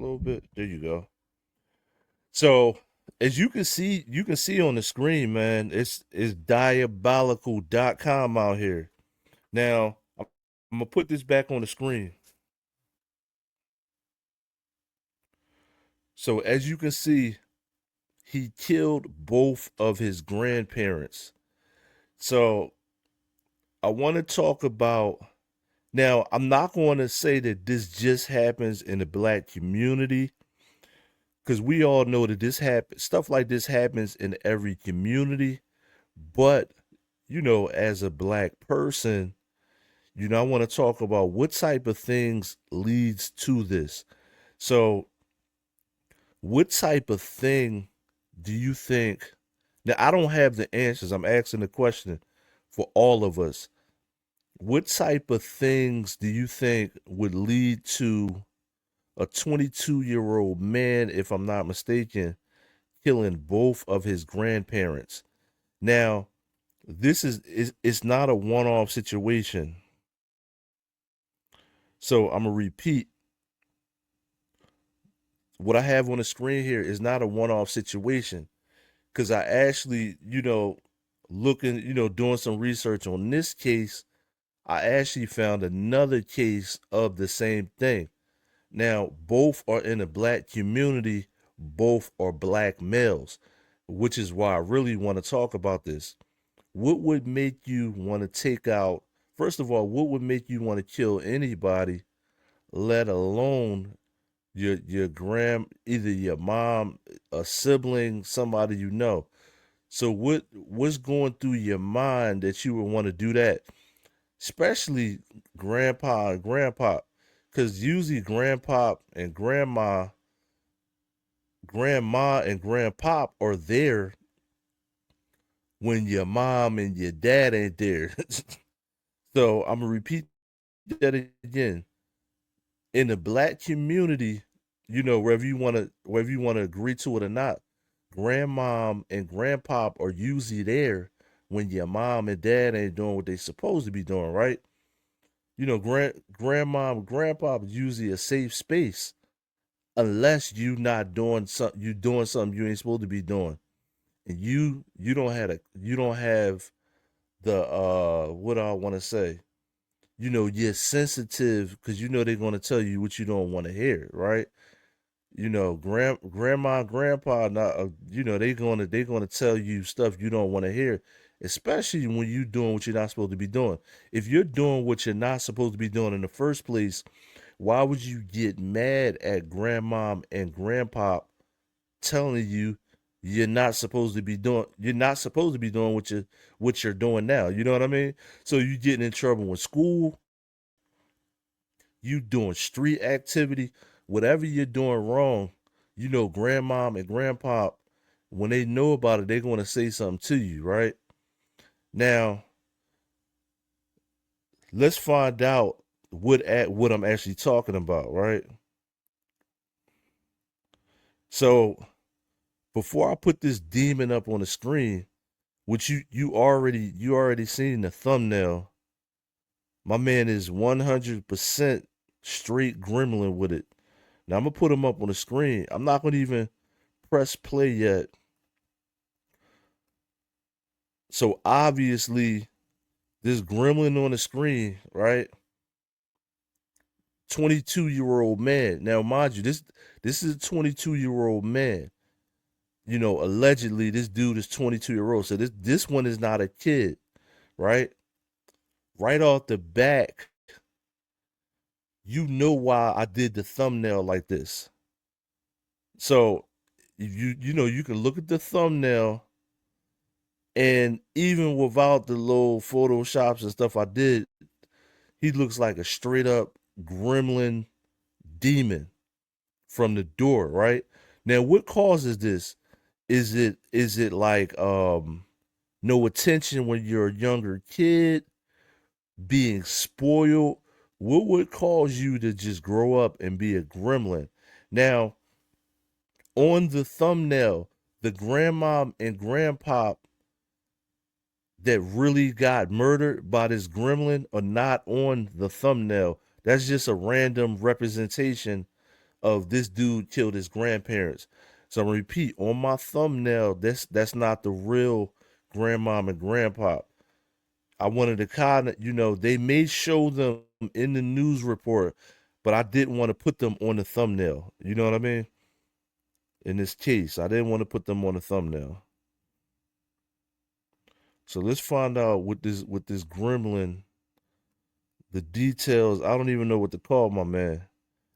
little bit. There you go. So as you can see on the screen, man, it's diabolical.com out here. Now, I'm gonna put this back on the screen. So as you can see, he killed both of his grandparents. So I want to talk about now, I'm not going to say that this just happens in the black community because we all know that this happens, stuff like this happens in every community. But, as a black person, I want to talk about what type of things leads to this. So, what type of thing do you think? Now, I don't have the answers. I'm asking the question for all of us. What type of things do you think would lead to a 22-year-old man, if I'm not mistaken, killing both of his grandparents? Now, this is it's not a one-off situation. So I'm gonna repeat what I have on the screen here is not a one-off situation because I actually, looking, doing some research on this case, I actually found another case of the same thing. Now, both are in the black community, both are black males, which is why I really want to talk about this. What would make you want to take out, first of all, what would make you want to kill anybody, let alone your either your mom, a sibling, somebody you know? So what's going through your mind that you would want to do that? Especially grandpa and grandpa, because usually grandma and grandpop are there when your mom and your dad ain't there. So I'm gonna repeat that again. In the black community, whether you want to agree to it or not, grandmom and grandpop are usually there when your mom and dad ain't doing what they supposed to be doing, right? Grandmom and grandpop is usually a safe space unless you doing something you ain't supposed to be doing. And you don't have the what do I want to say? You're sensitive because they're going to tell you what you don't want to hear, right? Grandma and grandpa not they're going to tell you stuff you don't want to hear, especially when you're doing what you're not supposed to be doing. If you're doing what you're not supposed to be doing in the first place, why would you get mad at grandmom and grandpa telling you you're not supposed to be doing what you're doing now? You know what I mean? So you getting in trouble in school, you doing street activity, whatever you're doing wrong, grandmom and grandpa, when they know about it, they're going to say something to you, right? Now, let's find out what I'm actually talking about, right? So, before I put this demon up on the screen, which you already seen the thumbnail, my man is 100% straight gremlin with it. Now I'm gonna put him up on the screen. I'm not gonna even press play yet. So obviously, this gremlin on the screen, right? 22-year-old man. Now, mind you, this is a 22-year-old man. Allegedly, this dude is 22-year-old. So this one is not a kid, right? Right off the back, you know why I did the thumbnail like this. So you can look at the thumbnail, and even without the little photoshops and stuff I did, he looks like a straight up gremlin demon from the door, right? Now, what causes this? Is it like no attention when you're a younger kid, being spoiled? What would cause you to just grow up and be a gremlin? Now, on the thumbnail, the grandmom and grandpa that really got murdered by this gremlin are not on the thumbnail. That's just a random representation of this dude killed his grandparents. So I'm gonna repeat, on my thumbnail, that's not the real grandmom and grandpop. I wanted to kind of, they may show them in the news report, but I didn't want to put them on the thumbnail. You know what I mean? In this case, I didn't want to put them on the thumbnail. So let's find out with this gremlin, the details. I don't even know what to call my man.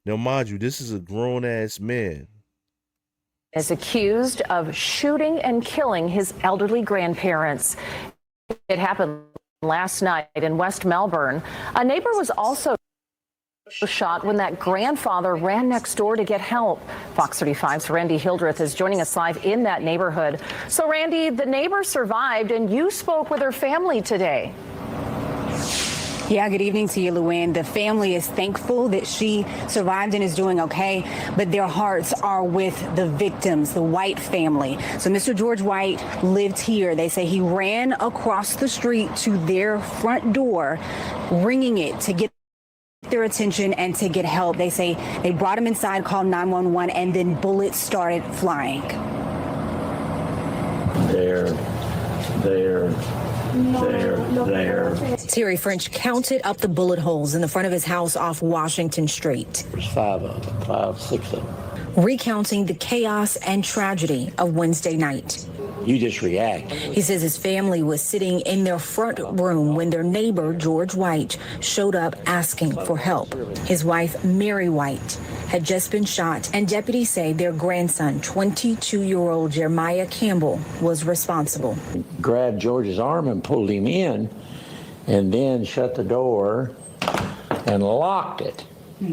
Now, mind you, this is a grown ass man. Is accused of shooting and killing his elderly grandparents. It happened last night in West Melbourne. A neighbor was also shot when that grandfather ran next door to get help. Fox 35's Randy Hildreth is joining us live in that neighborhood. So, Randy, the neighbor survived, and you spoke with her family today. Yeah, good evening to you, Luann. The family is thankful that she survived and is doing okay, but their hearts are with the victims, the White family. So Mr. George White lived here. They say he ran across the street to their front door, ringing it to get their attention and to get help. They say they brought him inside, called 911, and then bullets started flying. There. Terry French counted up the bullet holes in the front of his house off Washington Street. There's 5 of them, 6 of them. Recounting the chaos and tragedy of Wednesday night. You just react. He says his family was sitting in their front room when their neighbor, George White, showed up asking for help. His wife, Mary White, had just been shot, and deputies say their grandson, 22-year-old Jeremiah Campbell, was responsible. Grabbed George's arm and pulled him in, and then shut the door and locked it.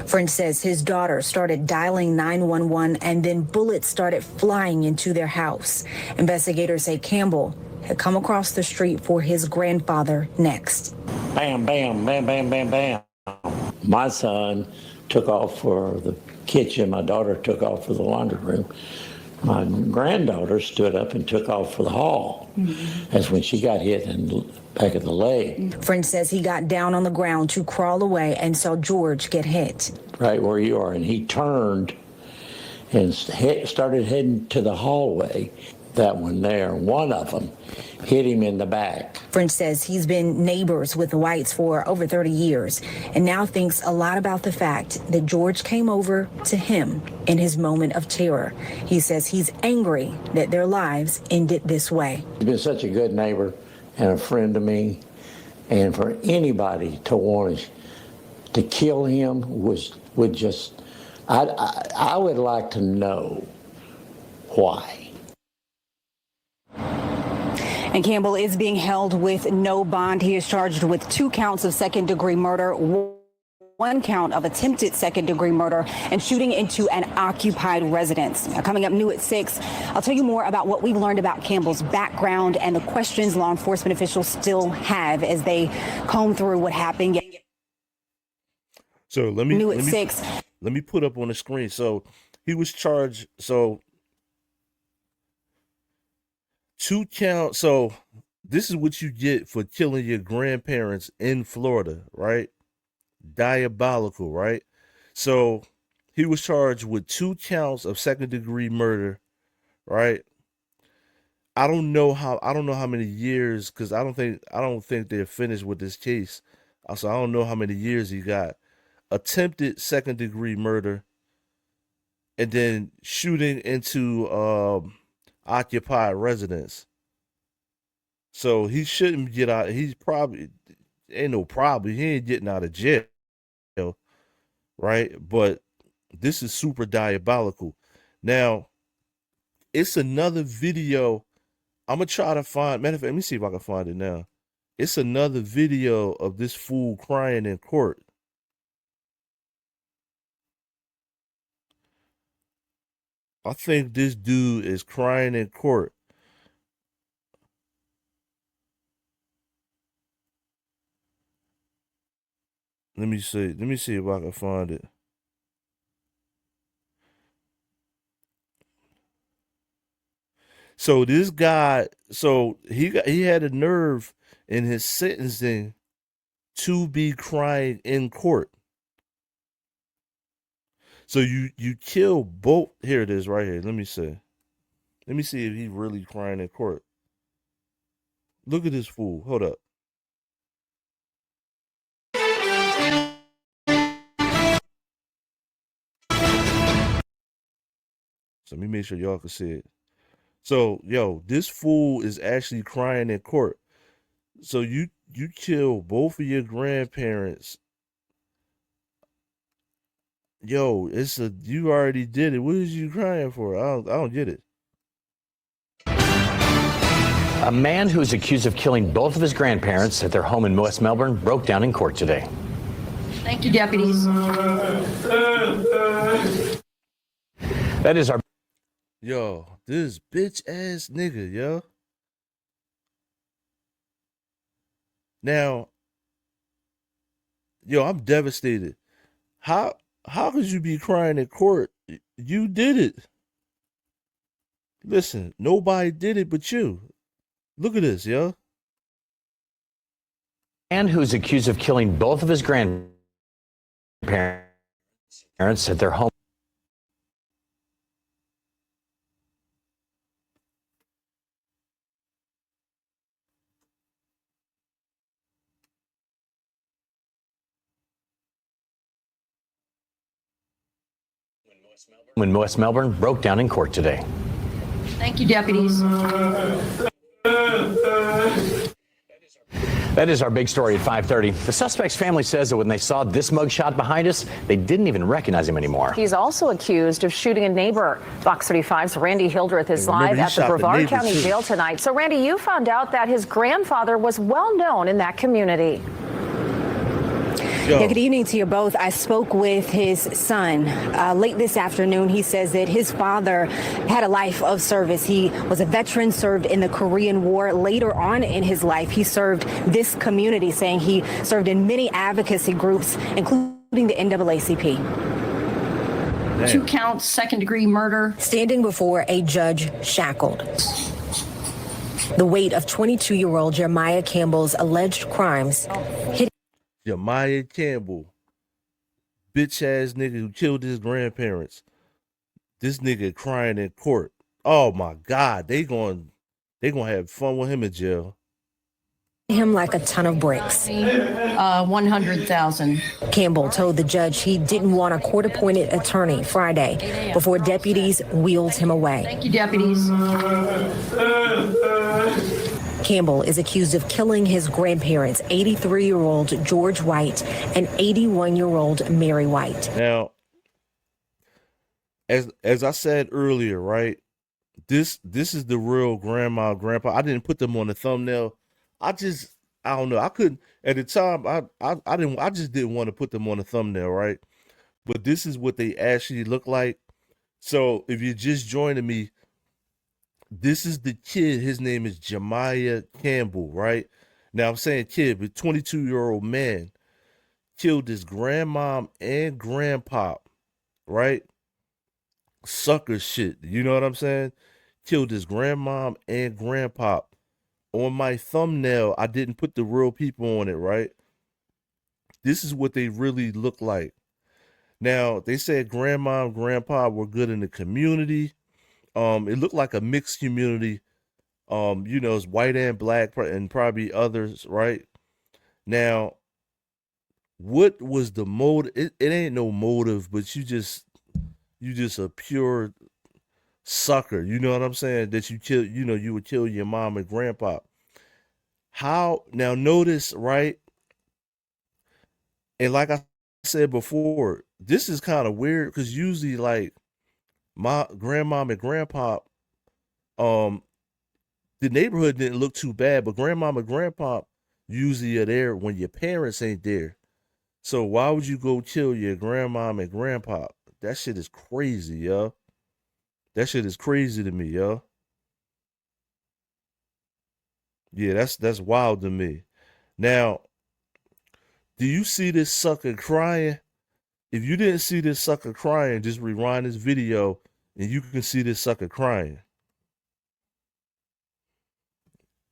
French says his daughter started dialing 911 and then bullets started flying into their house. Investigators say Campbell had come across the street for his grandfather next. Bam, bam, bam, bam, bam, bam. My son took off for the kitchen. My daughter took off for the laundry room. My granddaughter stood up and took off for the hall. That's when she got hit in the back of the leg. French says he got down on the ground to crawl away and saw George get hit. Right where you are. And he turned and started heading to the hallway. That one there, one of them, hit him in the back. French says he's been neighbors with the Whites for over 30 years and now thinks a lot about the fact that George came over to him in his moment of terror. He says he's angry that their lives ended this way. He's been such a good neighbor and a friend to me, and for anybody to want to kill him would just, I would like to know why. And Campbell is being held with no bond. He is charged with 2 counts of second-degree murder, 1 count of attempted second-degree murder, and shooting into an occupied residence. Now, coming up new at 6, I'll tell you more about what we've learned about Campbell's background and the questions law enforcement officials still have as they comb through what happened. So let me put up on the screen. So he was charged. So 2 counts. So this is what you get for killing your grandparents in Florida, right? Diabolical, right? So he was charged with 2 counts of second-degree murder, right? I don't know how many years, because I don't think they're finished with this case. So I don't know how many years he got. Attempted second-degree murder, and then shooting into occupied residence. So he shouldn't get out. He's probably ain't no problem. He ain't getting out of jail, right? But this is super diabolical. Now, it's another video. I'm gonna try to find. Matter of fact, let me see if I can find it now. It's another video of this fool crying in court. I think this dude is crying in court. Let me see. Let me see if I can find it. So this guy, so he had a nerve in his sentencing to be crying in court. So you kill both. Here it is right here. Let me see. Let me see if he's really crying in court. Look at this fool. Hold up. So let me make sure y'all can see it. So yo, this fool is actually crying in court. So you kill both of your grandparents. Yo, it's a you already did it. What is you crying for? I don't get it. A man who's accused of killing both of his grandparents at their home in West Melbourne broke down in court today. Thank you, deputies. That is our Yo, this bitch ass nigga, yo. Now, yo, I'm devastated. How could you be crying in court? You did it. Listen, nobody did it but you. Look at this, yo. man who's accused of killing both of his grandparents at their home. When West Melbourne broke down in court today. Thank you, deputies. That is our big story at 5:30. The suspect's family says that when they saw this mugshot behind us, they didn't even recognize him anymore. He's also accused of shooting a neighbor. Fox 35's Randy Hildreth is live at the Brevard County Jail tonight. So, Randy, you found out that his grandfather was well known in that community. Yeah, good evening to you both. I spoke with his son late this afternoon. He says that his father had a life of service. He was a veteran, served in the Korean War. Later on in his life, he served this community, saying he served in many advocacy groups, including the NAACP. 2 counts, second-degree murder. Standing before a judge shackled. The weight of 22-year-old Jeremiah Campbell's alleged crimes hit Jeremiah Campbell, bitch ass nigga who killed his grandparents. This nigga crying in court. Oh my God, they gonna have fun with him in jail. him like a ton of bricks. 100,000. Campbell told the judge he didn't want a court-appointed attorney Friday before deputies wheeled him away. Thank you, deputies. Campbell is accused of killing his grandparents, 83-year-old George White and 81-year-old Mary White. Now, as I said earlier, right? This is the real grandma, grandpa. I didn't put them on the thumbnail. I don't know. I couldn't at the time. I just didn't want to put them on the thumbnail, right? But this is what they actually look like. So if you're just joining me, this is the kid. His name is Jeremiah Campbell, right? Now I'm saying kid, but 22-year-old man killed his grandmom and grandpop, right? Sucker shit. You know what I'm saying? Killed his grandmom and grandpop. On my thumbnail, I didn't put the real people on it, right? This is what they really look like. Now, they said grandma and grandpa were good in the community. It looked like a mixed community. It's white and black and probably others, right? Now, what was the motive? It ain't no motive, but you just a pure sucker. You know what I'm saying? That you kill, you would kill your mom and grandpa. How now notice, right? And like I said before, this is kind of weird because usually like my grandmom and grandpa, the neighborhood didn't look too bad, but grandmom and grandpa usually are there when your parents ain't there. So why would you go kill your grandmom and grandpa? That shit is crazy, yo. That shit is crazy to me, yo. Yeah, that's wild to me. Now, do you see this sucker crying? If you didn't see this sucker crying, just rewind this video and you can see this sucker crying.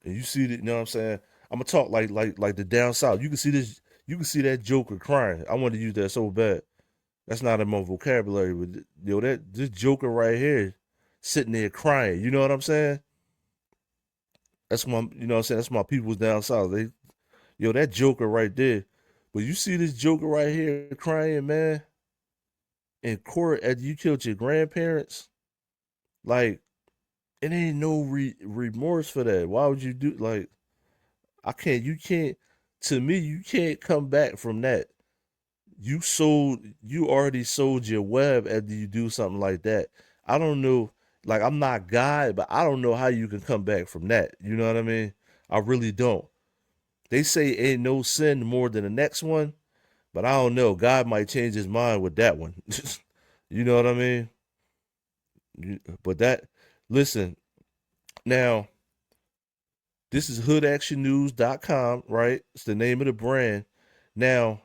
And you see that, you know what I'm saying? I'm gonna talk like the down south. You can see this, you can see that joker crying. I want to use that so bad. That's not in my vocabulary. But yo, this joker right here, sitting there crying. You know what I'm saying? That's my, you know what I'm saying? That's my peoples down south. That joker right there. But you see this joker right here crying, man, in court after you killed your grandparents. Like, it ain't no remorse for that. Why would you do, like, you can't, to me, you can't come back from that. You already sold your web after you do something like that. I don't know, like, I'm not God, but I don't know how you can come back from that. You know what I mean? I really don't. They say ain't no sin more than the next one, but I don't know. God might change his mind with that one. You know what I mean? But listen, now, this is hoodactionnews.com, right? It's the name of the brand. Now,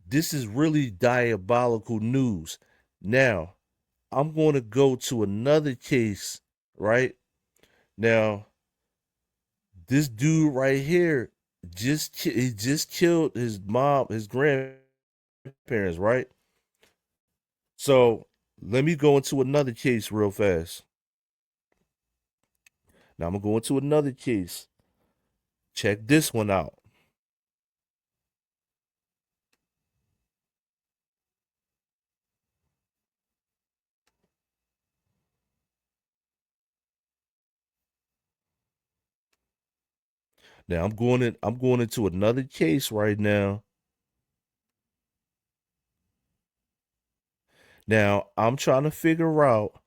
this is really diabolical news. Now, I'm going to go to another case, right? Now, this dude right here he just killed his mom, his grandparents, right? So, let me go into another case real fast. Now, I'm going to go into another case. Check this one out. Now, I'm going into another case right now. Now, I'm trying to figure out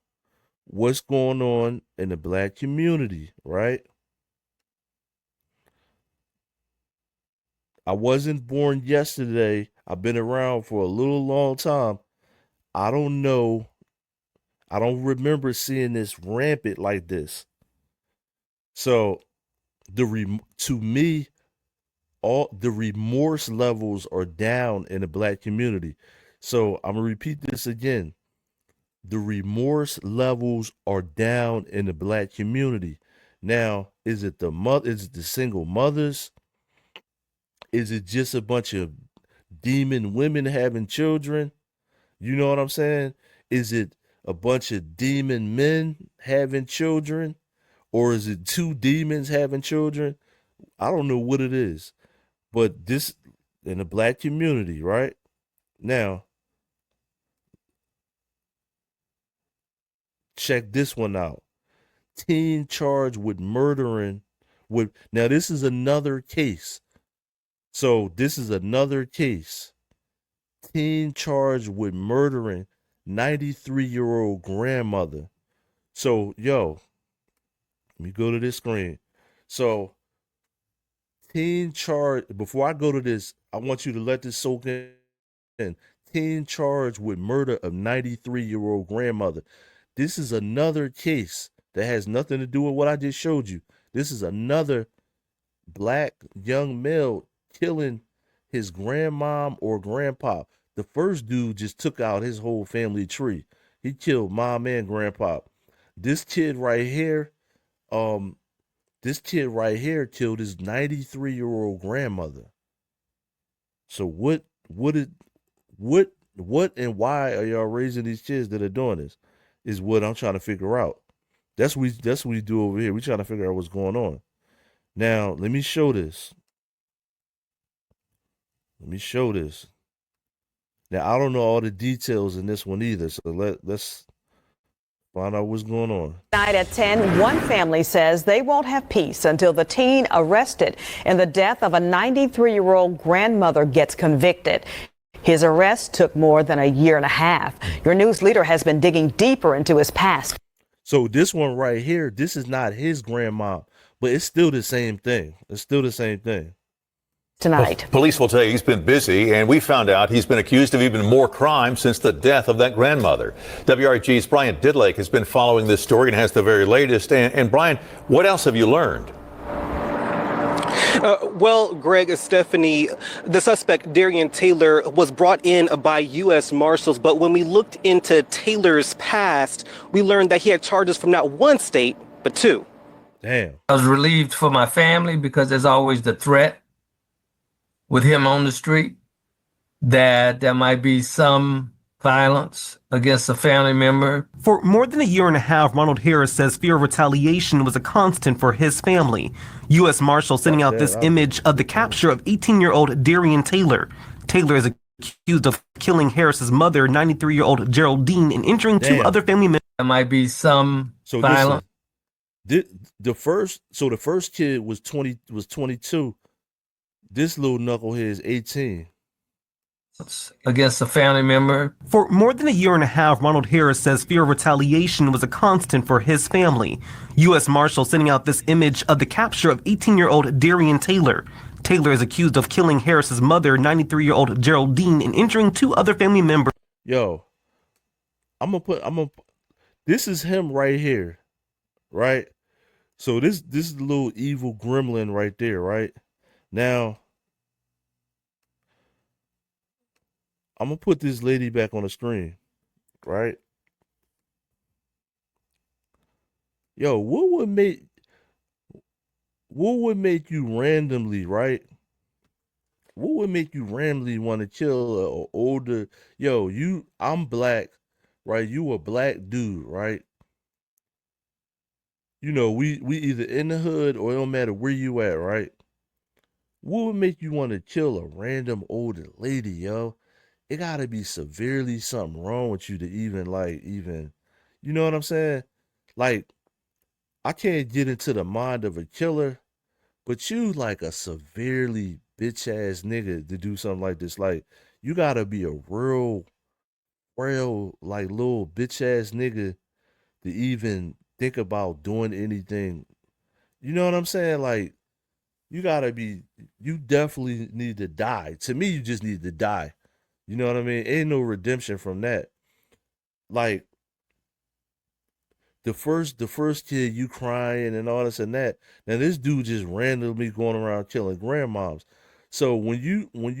what's going on in the black community, right? I wasn't born yesterday. I've been around for a little long time. I don't know. I don't remember seeing this rampant like this. So, to me, all the remorse levels are down in the black community. So, I'm going to repeat this again. The remorse levels are down in the black community. Now, is it the single mothers? Is it just a bunch of demon women having children? You know what I'm saying? Is it a bunch of demon men having children? Or is it two demons having children? I don't know what it is. But this, in the black community, right? Now, check this one out. Teen charged with murdering now this is another case. So this is another case. Teen charged with murdering 93-year-old grandmother. So, yo, let me go to this screen. So, teen charged, before I go to this, I want you to let this soak in. Teen charged with murder of 93-year-old grandmother. This is another case that has nothing to do with what I just showed you. This is another black young male killing his grandmom or grandpa. The first dude just took out his whole family tree. He killed mom and grandpa. This kid right here, killed his 93-year-old grandmother. So what and why are y'all raising these kids that are doing this? Is what I'm trying to figure out. That's what we do over here. We trying to figure out what's going on. Now, let me show this. Now, I don't know all the details in this one either, so let's find out what's going on. Tonight at 10, one family says they won't have peace until the teen arrested in the death of a 93-year-old grandmother gets convicted. His arrest took more than a year and a half. Your news leader has been digging deeper into his past. So this one right here, this is not his grandma, but it's still the same thing. Tonight. Well, police will tell you he's been busy, and we found out he's been accused of even more crimes since the death of that grandmother. WRG's Brian Didlake has been following this story and has the very latest. And Brian, what else have you learned? Well, Greg, Stephanie, the suspect, Darian Taylor, was brought in by U.S. Marshals. But when we looked into Taylor's past, we learned that he had charges from not one state, but two. Damn. I was relieved for my family because there's always the threat with him on the street that there might be some violence against a family member. For more than a year and a half, Ronald Harris says fear of retaliation was a constant for his family. U.S. Marshals sending out this image of the capture of 18-year-old Darian Taylor. Taylor is accused of killing Harris's mother, 93-year-old Geraldine, and injuring two other family members. There might be some violence. The first kid was 22. This little knucklehead is 18. Against a family member. For more than a year and a half, Ronald Harris says fear of retaliation was a constant for his family. U.S. Marshals sending out this image of the capture of 18-year-old Darian Taylor. Taylor is accused of killing Harris's mother, 93-year-old Geraldine, and injuring two other family members. Yo, this is him right here, right? So this is the little evil gremlin right there, right? Now, I'm gonna put this lady back on the screen, right? Yo, what would make you randomly, right? What would make you randomly want to kill an older? Yo, I'm black, right? You a black dude, right? You know, we either in the hood or it don't matter where you at, right? What would make you want to kill a random older lady, yo? It gotta be severely something wrong with you to even, you know what I'm saying? Like, I can't get into the mind of a killer, but you like a severely bitch ass nigga to do something like this. Like, you gotta be a real, like little bitch ass nigga to even think about doing anything. You know what I'm saying? Like, you definitely need to die. To me, you just need to die. You know what I mean? Ain't no redemption from that. Like, the first kid, you crying and all this and that. Now this dude just randomly going around killing grandmoms. So when you let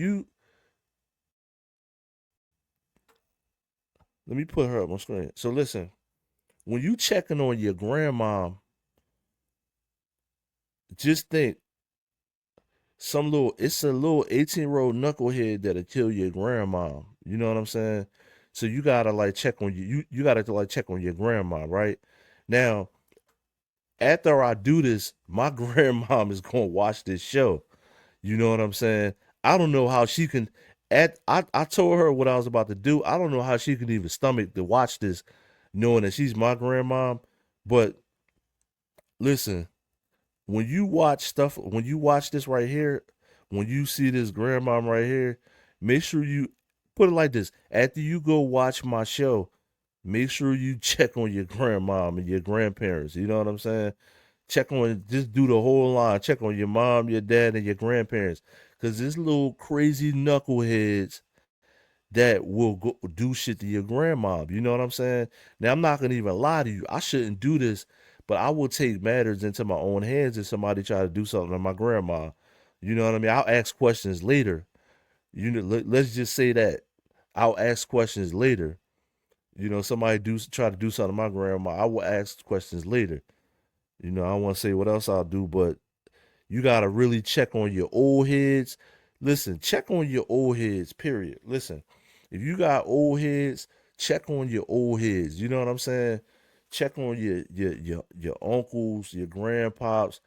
me put her up on screen. So listen, when you checking on your grandmom, just think it's a little 18-year-old knucklehead that'll kill your grandma. You know what I'm saying? So you gotta like check on you gotta like check on your grandma, right? Now, after I do this, my grandmom is gonna watch this show. You know what I'm saying? I don't know how she can I told her what I was about to do. I don't know how she can even stomach to watch this knowing that she's my grandmom. But listen, when you watch this right here, when you see this grandmom right here, make sure you put it like this. After you go watch my show, make sure you check on your grandmom and your grandparents. You know what I'm saying? Just do the whole line. Check on your mom, your dad, and your grandparents. Because this little crazy knuckleheads that will go do shit to your grandma. You know what I'm saying? Now, I'm not going to even lie to you. I shouldn't do this, but I will take matters into my own hands if somebody try to do something to my grandma. You know what I mean? I'll ask questions later. You know, let's just say that. I'll ask questions later. You know, somebody try to do something to my grandma, I will ask questions later. You know, I don't want to say what else I'll do, but you got to really check on your old heads. Listen, check on your old heads, period. Listen, if you got old heads, check on your old heads. You know what I'm saying? Check on your uncles, your grandpops.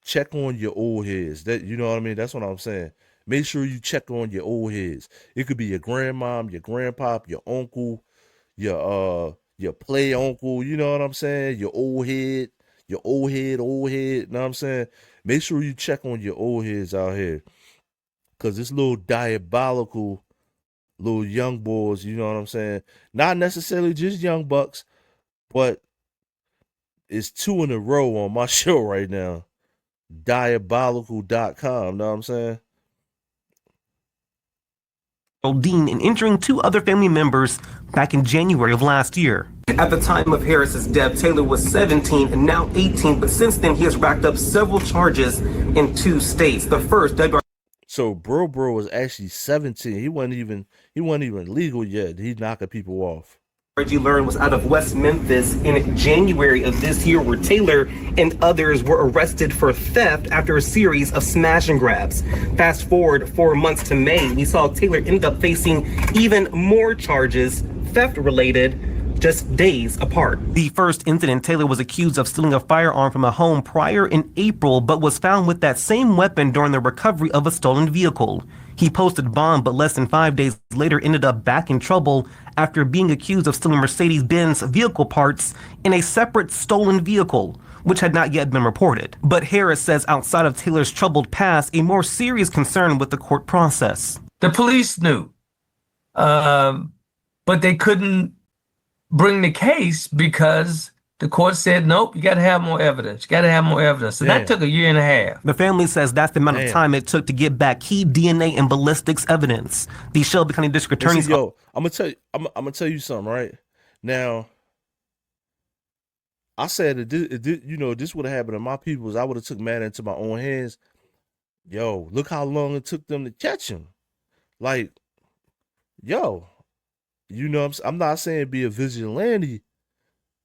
Check on your old heads. That, you know what I mean? That's what I'm saying. Make sure you check on your old heads. It could be your grandmom, your grandpop, your uncle, your play uncle. You know what I'm saying? Your old head. Your old head, you know what I'm saying? Make sure you check on your old heads out here. Because this little diabolical little young boys, you know what I'm saying? Not necessarily just young bucks, but it's 2 in a row on my show right now. Diabolical.com, know what I'm saying? Dean and injuring 2 other family members back in January of last year. At the time of Harris's death, Taylor was 17 and now 18, but since then he has racked up several charges in 2 states. The first, So bro was actually 17. He wasn't even legal yet. He's knocking people off. learned was out of West Memphis in January of this year, where Taylor and others were arrested for theft after a series of smash and grabs. Fast forward 4 months to May, we saw Taylor end up facing even more charges, theft related, just days apart. The first incident, Taylor was accused of stealing a firearm from a home prior in April, but was found with that same weapon during the recovery of a stolen vehicle. He posted bond, but less than 5 days later ended up back in trouble after being accused of stealing Mercedes-Benz vehicle parts in a separate stolen vehicle, which had not yet been reported. But Harris says outside of Taylor's troubled past, a more serious concern with the court process. The police knew, but they couldn't bring the case because the court said, nope, you got to have more evidence. You got to have more evidence. And that took 1.5 years. The family says that's the amount of time it took to get back key DNA and ballistics evidence. The Shelby County District Attorney's... I'm gonna tell you something, right? Now, I said that this would have happened to my peoples. I would have took matter into my own hands. Yo, look how long it took them to catch him. Like, yo, I'm not saying be a vigilante.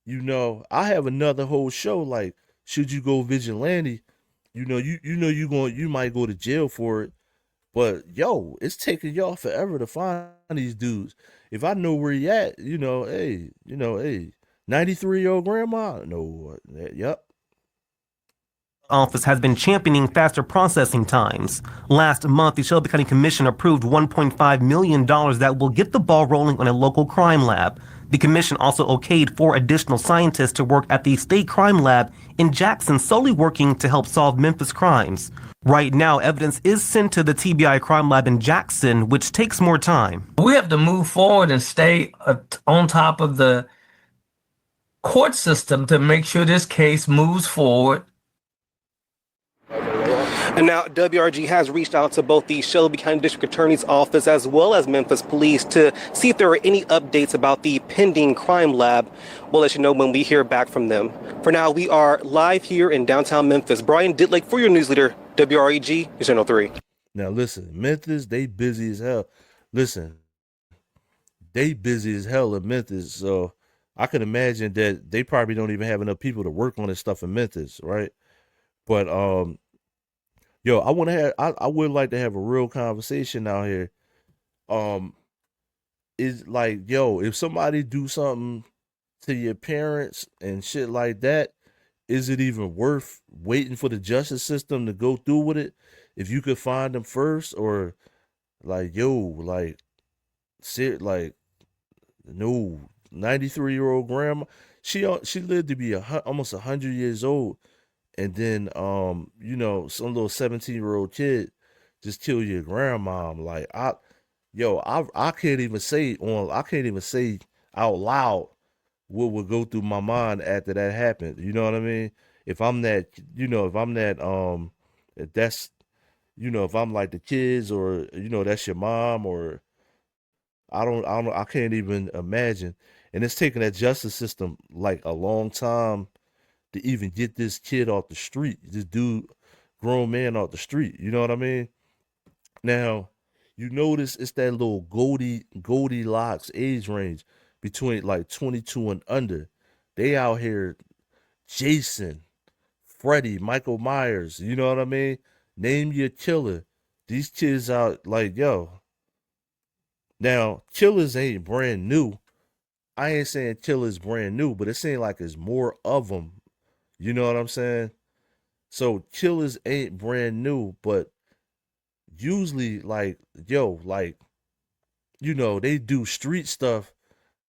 I have another whole show. Like, should you go vigilante? You might go to jail for it. But yo, it's taking y'all forever to find these dudes. If I know where he at, hey, 93-year-old grandma. No, yep. Office has been championing faster processing times. Last month, the Shelby County Commission approved $1.5 million that will get the ball rolling on a local crime lab. The commission also okayed 4 additional scientists to work at the state crime lab in Jackson, solely working to help solve Memphis crimes. Right now, evidence is sent to the TBI crime lab in Jackson, which takes more time. We have to move forward and stay on top of the court system to make sure this case moves forward. And now WRG has reached out to both the Shelby County District Attorney's Office as well as Memphis Police to see if there are any updates about the pending crime lab. We'll let you know when we hear back from them. For now, we are live here in downtown Memphis. Brian Ditlake for your news leader, WREG, News Channel 3. Now listen, Memphis, they busy as hell. Listen, they busy as hell in Memphis, so I can imagine that they probably don't even have enough people to work on this stuff in Memphis, right? But yo, I would like to have a real conversation out here. Is like, yo, if somebody do something to your parents and shit like that, is it even worth waiting for the justice system to go through with it? If you could find them first, or like, yo, like, no, 93-year-old grandma, she lived to be almost 100 years old. And then, some little 17-year-old kid just kill your grandma. Like, I can't even say out loud what would go through my mind after that happened. You know what I mean? If I'm that, if that's, if I'm like the kids, or, that's your mom, or I can't even imagine. And it's taking that justice system like a long time to even get this kid off the street, this dude, grown man off the street. You know what I mean? Now, you notice it's that little Goldilocks age range between like 22 and under. They out here, Jason, Freddy, Michael Myers. You know what I mean? Name your killer. These kids out like, yo. Now, killers ain't brand new. I ain't saying killers brand new, but it seems like there's more of them. You know what I'm saying? So killers ain't brand new, but usually, like, yo, like, they do street stuff.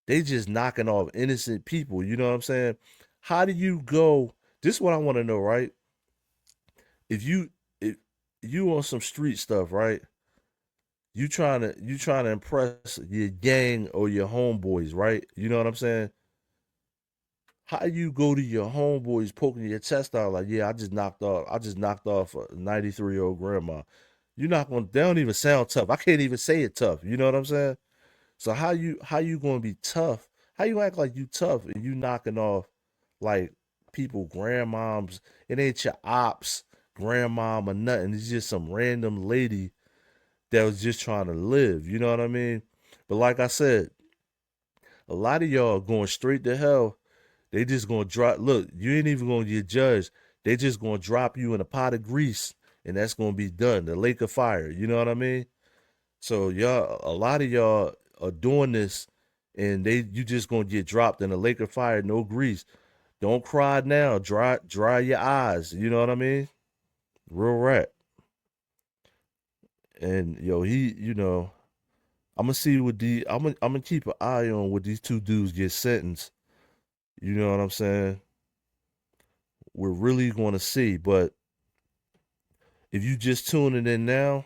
They just knocking off innocent people. You know what I'm saying? How do you go? This is what I want to know, right? If you on some street stuff, right? You trying to impress your gang or your homeboys, right? You know what I'm saying? How you go to your homeboys poking your chest out like, yeah, I just knocked off a 93-year-old grandma. You're not gonna, they don't even sound tough. I can't even say it tough. You know what I'm saying? So how you gonna be tough? How you act like you tough and you knocking off like people, grandmoms? It ain't your ops, grandmom, or nothing. It's just some random lady that was just trying to live. You know what I mean? But like I said, a lot of y'all going straight to hell. They just gonna drop. Look, you ain't even gonna get judged. They just gonna drop you in a pot of grease, and that's gonna be done. The lake of fire. You know what I mean? So y'all, a lot of y'all are doing this, and you just gonna get dropped in a lake of fire, no grease. Don't cry now. Dry your eyes. You know what I mean? Real rap. And yo, I'm gonna see what I'm gonna keep an eye on what these two dudes get sentenced. You know what I'm saying? We're really gonna see. But if you just tuning in now,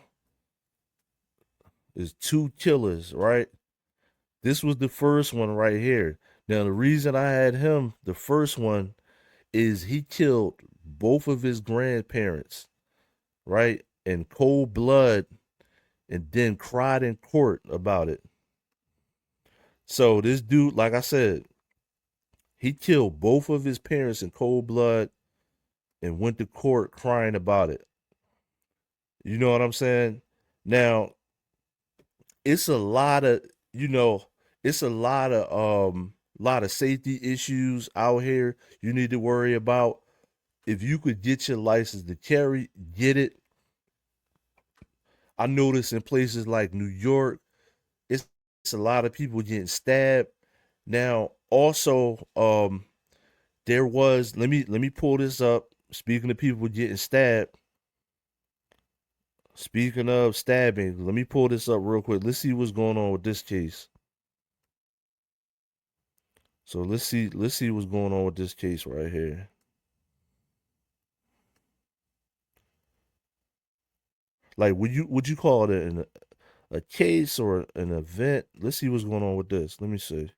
there's two killers, right? This was the first one right here. Now the reason I had him, the first one, is he killed both of his grandparents, right? In cold blood, and then cried in court about it. So this dude, like I said, he killed both of his parents in cold blood and went to court crying about it. You know what I'm saying? Now, it's a lot of, you know, it's a lot of safety issues out here you need to worry about. If you could get your license to carry, get it. I notice in places like New York, it's a lot of people getting stabbed. Now, also, there was let me pull this up. Speaking of people getting stabbed, speaking of stabbing, let me pull this up real quick. Let's see what's going on with this case. So let's see what's going on with this case right here. Like, would you call it a case or an event? Let's see what's going on with this. Let me see.